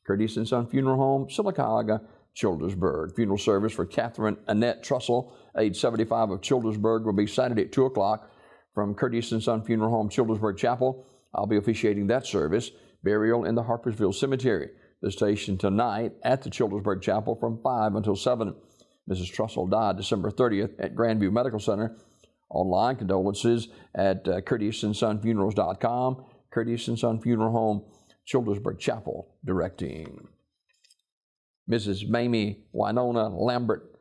Curtis and Son Funeral Home, Sylacauga, Childersburg. Funeral service for Catherine Annette Trussell, age 75, of Childersburg, will be Saturday at 2 o'clock from Curtis and Son Funeral Home, Childersburg Chapel. I'll be officiating that service. Burial in the Harpersville Cemetery. The station tonight at the Childersburg Chapel from 5 until 7. Mrs. Trussell died December 30th at Grandview Medical Center. Online condolences at CurtisandSonFunerals.com. Curtis and Son Funeral Home, Childersburg Chapel, directing. Mrs. Mamie Winona Lambert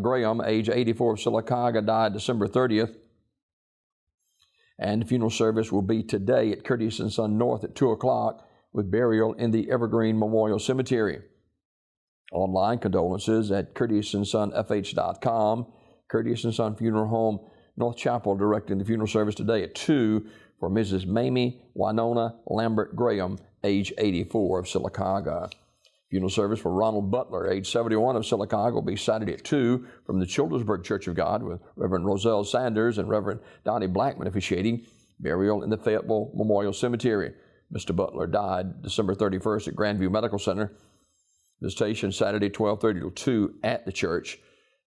Graham, age 84, of Sylacauga, died December 30th. And the funeral service will be today at Curtis and Son North at 2 o'clock, with burial in the Evergreen Memorial Cemetery. Online condolences at CurtisandSonFH.com. Curtis and Son Funeral Home, North Chapel, directing the funeral service today at 2 for Mrs. Mamie Winona Lambert Graham, age 84, of Sylacauga. Funeral service for Ronald Butler, age 71, of Sylacauga, will be Saturday at 2 from the Childersburg Church of God, with Reverend Roselle Sanders and Reverend Donnie Blackman officiating. Burial in the Fayetteville Memorial Cemetery. Mr. Butler died December 31st at Grandview Medical Center. Visitation Saturday 12:30 to 2 at the church.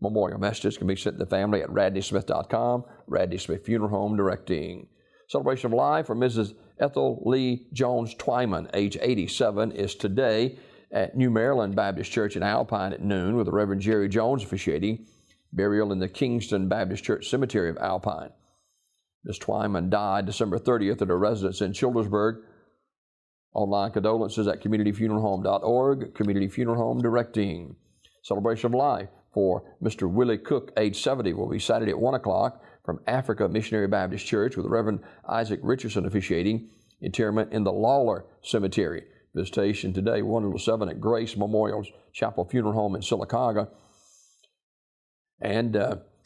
Memorial messages can be sent to the family at RadneySmith.com. Radney Smith Funeral Home, directing. Celebration of life for Mrs. Ethel Lee Jones Twyman, age 87, is today at New Maryland Baptist Church in Alpine at noon, with the Reverend Jerry Jones officiating. Burial in the Kingston Baptist Church Cemetery of Alpine. Ms. Twyman died December 30th at her residence in Childersburg. Online condolences at communityfuneralhome.org. Community Funeral Home, directing. Celebration of life for Mr. Willie Cook, age 70, will be Saturday at 1 o'clock from Africa Missionary Baptist Church, with the Reverend Isaac Richardson officiating. Interment in the Lawler Cemetery. Visitation today 1 until 7 at Grace Memorial Chapel Funeral Home in Sylacauga. And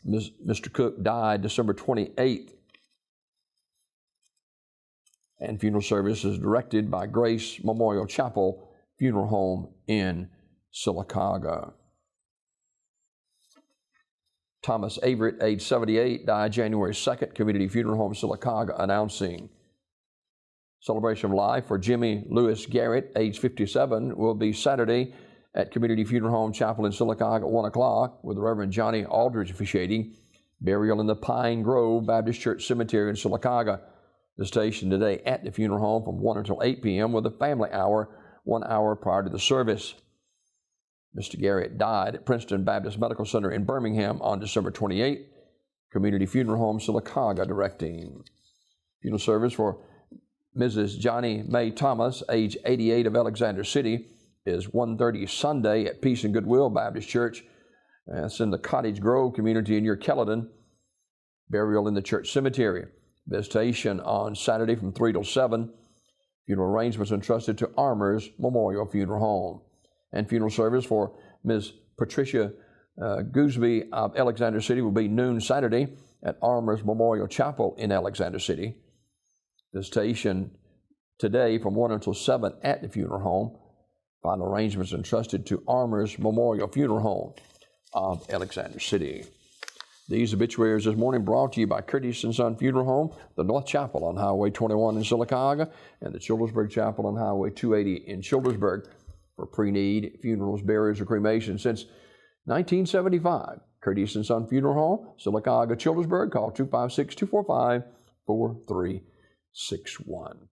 Mr. Cook died December 28th. And funeral service is directed by Grace Memorial Chapel Funeral Home in Sylacauga. Thomas Averett, age 78, died January 2nd, Community Funeral Home, Sylacauga, announcing. Celebration of life for Jimmy Lewis Garrett, age 57, will be Saturday at Community Funeral Home Chapel in Sylacauga at 1 o'clock, with the Reverend Johnny Aldridge officiating. Burial in the Pine Grove Baptist Church Cemetery in Sylacauga. The station today at the funeral home from 1 until 8 p.m. with a family hour 1 hour prior to the service. Mr. Garrett died at Princeton Baptist Medical Center in Birmingham on December 28th. Community Funeral Home, Sylacauga, directing. Funeral service for Mrs. Johnny Mae Thomas, age 88, of Alexander City, is 1:30 Sunday at Peace and Goodwill Baptist Church. It's in the Cottage Grove community near Kelladon. Burial in the church cemetery. Visitation on Saturday from 3 till 7. Funeral arrangements entrusted to Armours Memorial Funeral Home. And funeral service for Ms. Patricia Gooseby of Alexander City will be noon Saturday at Armours Memorial Chapel in Alexander City. Visitation today from 1 until 7 at the funeral home. Final arrangements entrusted to Armours Memorial Funeral Home of Alexander City. These obituaries this morning brought to you by Curtis and Son Funeral Home, the North Chapel on Highway 21 in Sylacauga, and the Childersburg Chapel on Highway 280 in Childersburg for pre-need funerals, burials, or cremation since 1975. Curtis and Son Funeral Home, Sylacauga, Childersburg. Call 256-245-4361.